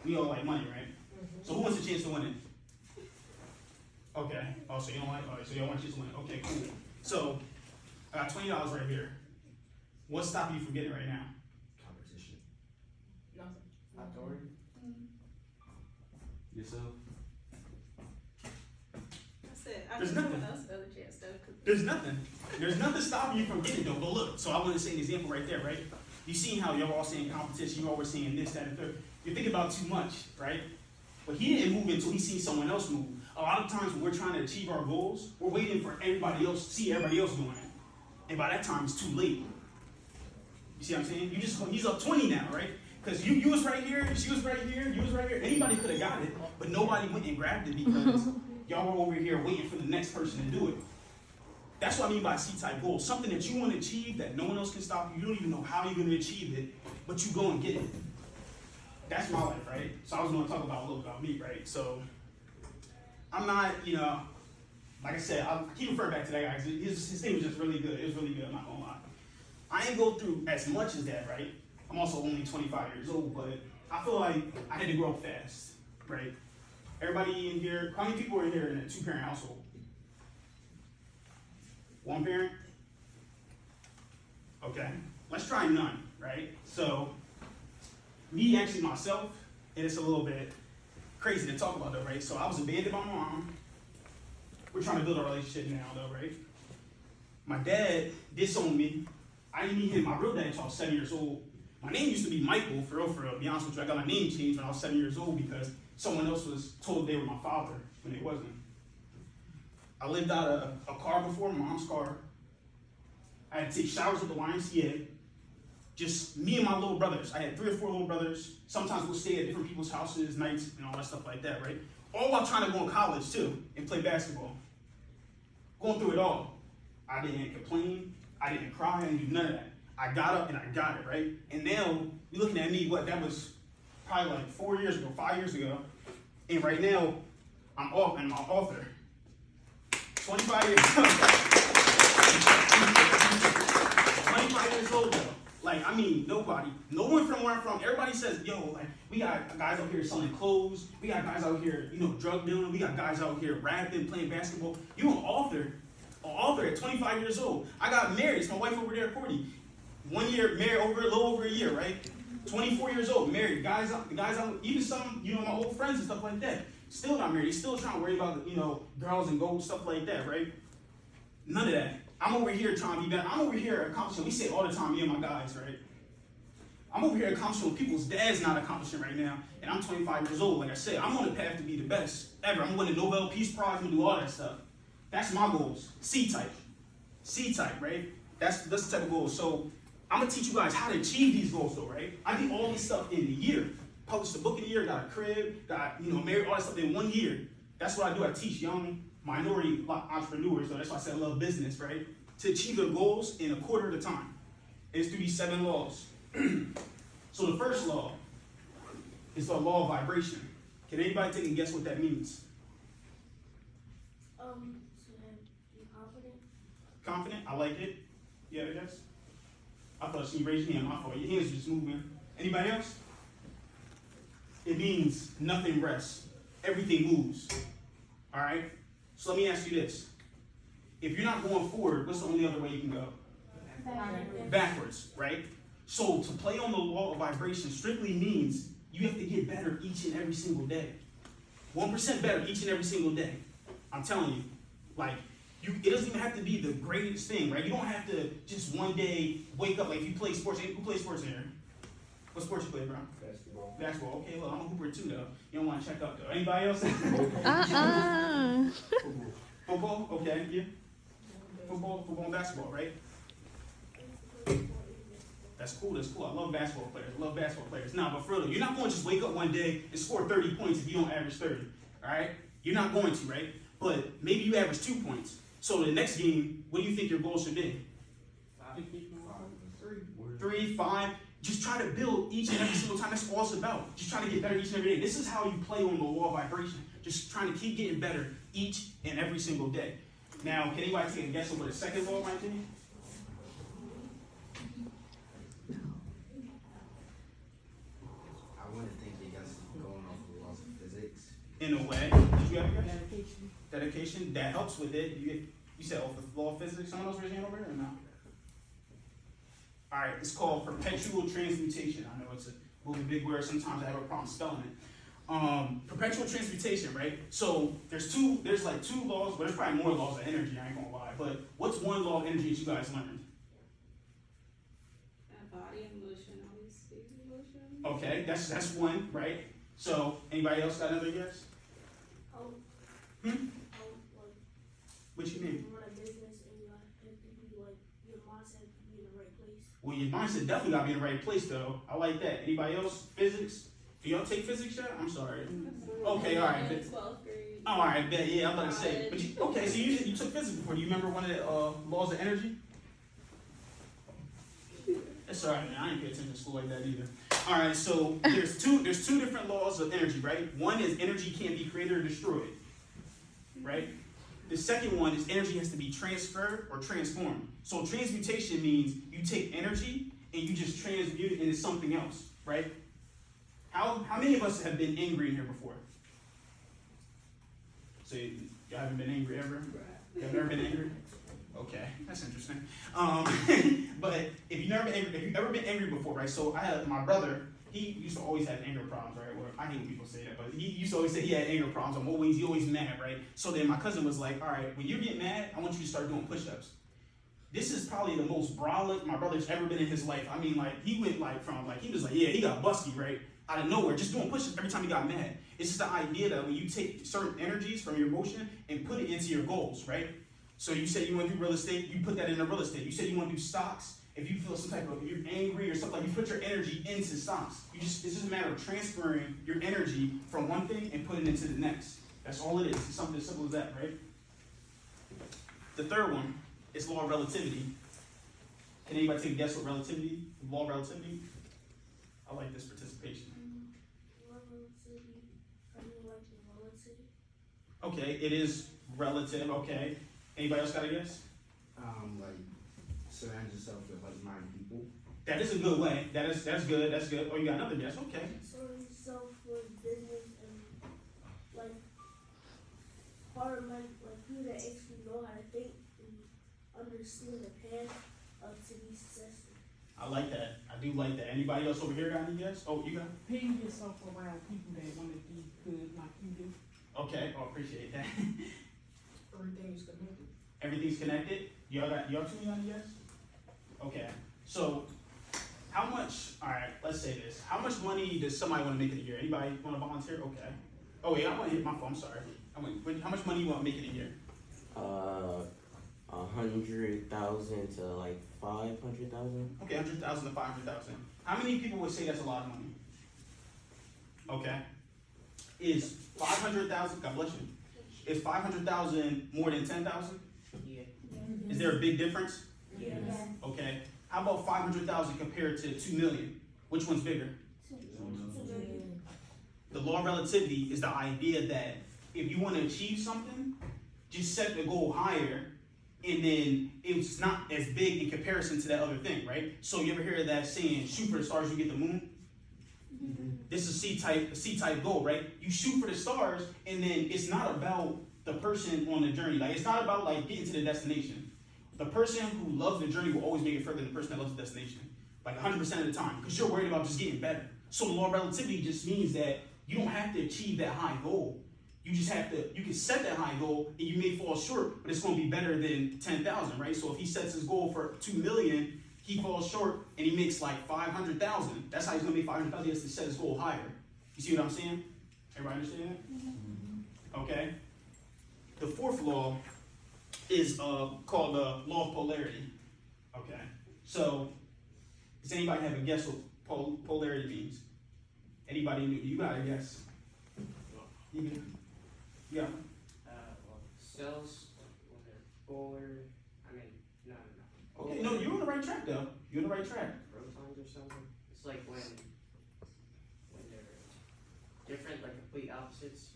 We all like money, right? So who wants a chance to win it? Okay. Oh, so you don't like, all right, so you don't want a chance to win it. Okay, cool. So, I got $20 right here. What's stopping you from getting it right now? Competition. Nothing. Authority. Yourself? I said, I There's just nothing. want us another chance though. There's nothing. There's nothing stopping you from getting it though. But look, so I want to say an example right there, right? You seen how y'all all saying competition, you all were saying this, that, and third. You're thinking about too much, right? But he didn't move until he seen someone else move. A lot of times when we're trying to achieve our goals, we're waiting for everybody else to see everybody else doing it. And by that time, it's too late. You see what I'm saying? He's up 20 now, right? Because you was right here, she was right here, you was right here. Anybody could have got it, but nobody went and grabbed it because y'all were over here waiting for the next person to do it. That's what I mean by C-type goals. Something that you want to achieve that no one else can stop you. You don't even know how you're going to achieve it, but you go and get it. That's my life, right? So I was going to talk about a little about me, right? So I'm not, like I said, I keep referring back to that guy. His thing was just really good. It was really good, I'm not going to lie. I ain't go through as much as that, right? I'm also only 25 years old, but I feel like I had to grow up fast, right? Everybody in here, how many people are in here in a two-parent household? One parent? Okay. Let's try none, right? So, me actually myself, and it's a little bit crazy to talk about though, right? So I was abandoned by my mom. We're trying to build a relationship now though, right? My dad disowned me. I didn't meet him, my real dad, until I was 7 years old. My name used to be Michael, for real, to be honest with you. I got my name changed when I was 7 years old because someone else was told they were my father when they wasn't. I lived out of a car before, my mom's car. I had to take showers at the YMCA. Just me and my little brothers. I had 3 or 4 little brothers. Sometimes we'll stay at different people's houses, nights, and all that stuff like that, right? All while trying to go to college, too, and play basketball. Going through it all. I didn't complain. I didn't cry. I didn't do none of that. I got up and I got it, right? And now, you're looking at me, that was probably like 4 years ago, 5 years ago. And right now, I'm off and I'm an author. 25 years old. 25 years old though. Like, I mean, nobody, no one from where I'm from, everybody says, yo, like, we got guys out here selling clothes, we got guys out here, drug dealing, we got guys out here rapping, playing basketball. You an author at 25 years old. I got married, it's my wife over there, Courtney. 1 year, married a little over a year, right? 24 years old, married, guys out, even some, my old friends and stuff like that. Still not married, still trying to worry about, girls and gold, stuff like that, right? None of that. I'm over here trying to be better. I'm over here accomplishing, we say it all the time, me and my guys, right? I'm over here accomplishing what people's dad's not accomplishing right now, and I'm 25 years old. Like I said, I'm on the path to be the best ever. I'm winning Nobel Peace Prize, I'm gonna do all that stuff. That's my goals. C-type. C-type, right? That's the type of goals. So I'm gonna teach you guys how to achieve these goals though, right? I did all this stuff in a year. Published a book in a year, got a crib, got, married, all that stuff in 1 year. That's what I do. I teach young minority entrepreneurs, so that's why I said I love business, right? To achieve their goals in a quarter of the time. It's through these 7 laws. So the first law is the law of vibration. Can anybody take a guess what that means? So then be confident. Confident? I like it. You have a guess? I thought you raised your hand. My fault. Your hands are just moving. Anybody else? It means nothing rests. Everything moves. All right? So let me ask you this. If you're not going forward, what's the only other way you can go? Backwards, right? So to play on the law of vibration strictly means you have to get better each and every single day. 1% better each and every single day. I'm telling you. Like, it doesn't even have to be the greatest thing, right? You don't have to just one day wake up, like if you play sports. Who plays sports in here? What sports you play, bro? Basketball. Basketball. Okay, well, I'm a hooper too, though. You don't want to check up, though. Anybody else? Football? Okay, yeah. Football and basketball, right? That's cool. I love basketball players. Now, but for real, you're not going to just wake up one day and score 30 points if you don't average 30, all right? You're not going to, right? But maybe you average 2 points. So the next game, what do you think your goal should be? 3, 5. Just try to build each and every single time. That's all it's about. Just trying to get better each and every day. This is how you play on the law of vibration. Just trying to keep getting better each and every single day. Now, can anybody take a guess on what the second law might be? I want to think you guys going in a way. Did you have a guess? Dedication. Dedication, that helps with it. You said off the law of physics. Someone else raise your hand over here or no? All right, it's called perpetual transmutation. I know it's a really big word. Sometimes I have a problem spelling it. Perpetual transmutation, right? So there's like two laws, but there's probably more laws of energy. I ain't gonna lie. But what's one law of energy that you guys learned? Body and motion always stays in motion. Okay, that's one, right? So anybody else got another guess? Like, What you mean? you run a business and you have to be like, your mindset has to be in the right place. Well, your mindset definitely gotta be in the right place, though. I like that. Anybody else? Physics? Do y'all take physics yet? I'm sorry. Okay, all right. In 12th grade. Oh, all right, bet. Yeah, I'm about to say. But okay, so you took physics before. Do you remember one of the laws of energy? It's all right, man. I ain't pay attention to school like that either. All right, so there's two different laws of energy, right? One is energy can't be created or destroyed, right? The second one is energy has to be transferred or transformed. So transmutation means you take energy and you just transmute it into something else, right? How many of us have been angry in here before? So y'all haven't been angry ever? You have never been angry? Okay, that's interesting. But if you've ever been angry before, right? So I had my brother. He used to always have anger problems, right? Well, I hate when people say that, but he used to always say he had anger problems. He always mad, right? So then my cousin was like, all right, when you get mad, I want you to start doing push-ups. This is probably the most brolic my brother's ever been in his life. I mean, like, he went like from, like, he was like, yeah, he got busty, right? Out of nowhere, just doing push-ups every time he got mad. It's just the idea that when you take certain energies from your emotion and put it into your goals, right? So you said you want to do real estate, you put that into real estate. You said you want to do stocks. If you feel some type of, you're angry or something, like you put your energy into stocks. It's just a matter of transferring your energy from one thing and putting it into the next. That's all it is. It's something as simple as that, right? The third one is law of relativity. Can anybody take a guess what relativity, law of relativity? I like this participation. Relativity, I mean like the relativity. Okay, it is relative, okay. Anybody else got a guess? Like surround yourself with like-minded people. That is a good way. That's good. Oh, you got another guess? Okay. Surround yourself with business and like hard like people that actually know how to think and understand the path to be successful. I like that. I do like that. Anybody else over here got any guess? Oh, you got? Putting yourself around people that want to be good like you do. Okay. Oh, appreciate that. Everything is connected. Everything's connected. Y'all two got any guess? Okay. So, how much? All right. Let's say this. How much money does somebody want to make in a year? Anybody want to volunteer? Okay. Oh yeah, I want to hit my phone. I'm sorry. How much money you want to make in a year? 100,000 to like 500,000. Okay, 100,000 to 500,000. How many people would say that's a lot of money? Okay. Is 500,000? God bless you. Is 500,000 more than 10,000? Yeah. Is there a big difference? Yeah. Okay. How about 500,000 compared to 2 million? Which one's bigger? The law of relativity is the idea that if you want to achieve something, just set the goal higher, and then it's not as big in comparison to that other thing, right? So you ever hear of that saying, shoot for the stars, you get the moon? This is a C-type goal, right? You shoot for the stars, and then it's not about the person on the journey. Like, it's not about like getting to the destination. The person who loves the journey will always make it further than the person that loves the destination. Like 100% of the time, because you're worried about just getting better. So the law of relativity just means that you don't have to achieve that high goal. You just have to, you can set that high goal and you may fall short, but it's going to be better than 10,000, right? So if he sets his goal for 2 million, he falls short and he makes like 500,000. That's how he's going to make 500,000. He has to set his goal higher. You see what I'm saying? Everybody understand that? Okay. The fourth law is called the law of polarity. Okay. So does anybody have a guess what polarity means? Anybody new? You got a guess? You can, yeah. Well, cells, when they're polar, I mean, no. Okay, no, you're on the right track though. You're on the right track. Protons or something. It's like when they're different, like complete opposites.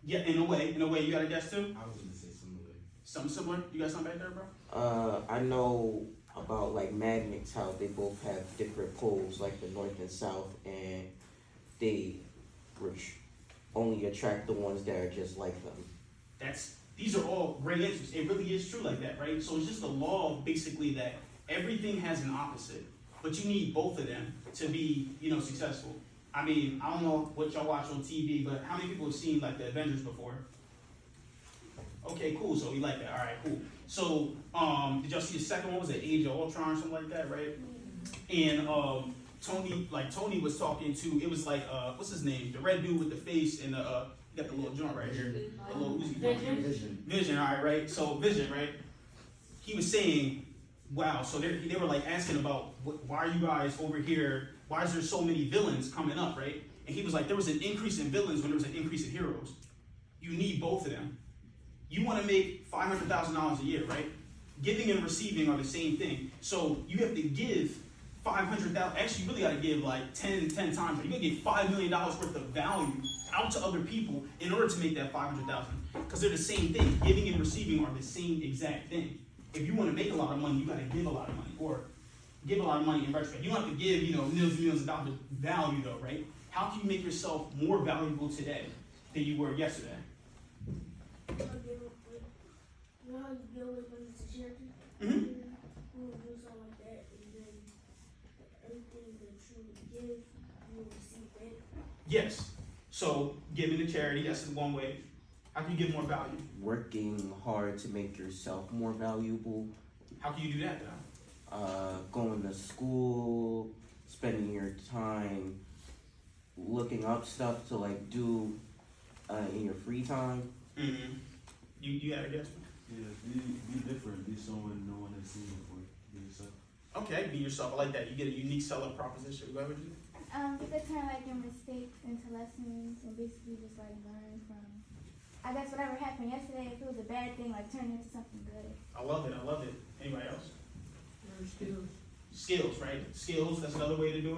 Yeah, in a way, you got a guess too? I was gonna say similar. Something similar? You got something back there, bro? I know about like magnets, how they both have different poles, like the north and south, and they only attract the ones that are just like them. These are all great interests. It really is true like that, right? So it's just the law basically that everything has an opposite, but you need both of them to be, successful. I mean, I don't know what y'all watch on TV, but how many people have seen like the Avengers before? Okay, cool. So you like that? All right, cool. So, did y'all see the second one? Was it Age of Ultron or something like that, right? And Tony was talking to. It was like what's his name? The red dude with the face and he got the little joint right here, the little Uzi joint. Vision, all right. So Vision, right? He was saying, wow. So they were like asking about why are you guys over here? Why is there so many villains coming up, right? And he was like, there was an increase in villains when there was an increase in heroes. You need both of them. You want to make $500,000 a year, right? Giving and receiving are the same thing. So you have to give $500,000. Actually, you really got to give like 10 times. You got to give $5 million worth of value out to other people in order to make that $500,000. Because they're the same thing. Giving and receiving are the same exact thing. If you want to make a lot of money, you got to give a lot of money, or give a lot of money in retrospect. You don't have to give, millions and millions of dollars of value, though, right? How can you make yourself more valuable today than you were yesterday? You know how you give away money to charity? Mm-hmm. You will do something like that, and then everything that you give, you will receive back. Yes. So giving to charity, that's one way. How can you give more value? Working hard to make yourself more valuable. How can you do that, though? Going to school, spending your time looking up stuff to like do in your free time. Mm-hmm. You had a guess? Yeah, be different. Be someone no one has seen before. Be yourself. Okay, be yourself. I like that. You get a unique seller proposition. What would you? You could turn like your mistakes into lessons and basically just like learn from, I guess, whatever happened yesterday. If it was a bad thing, like turn it into something good. I love it. Anybody else? Learn skills. Skills, right? Skills. That's another way to do it.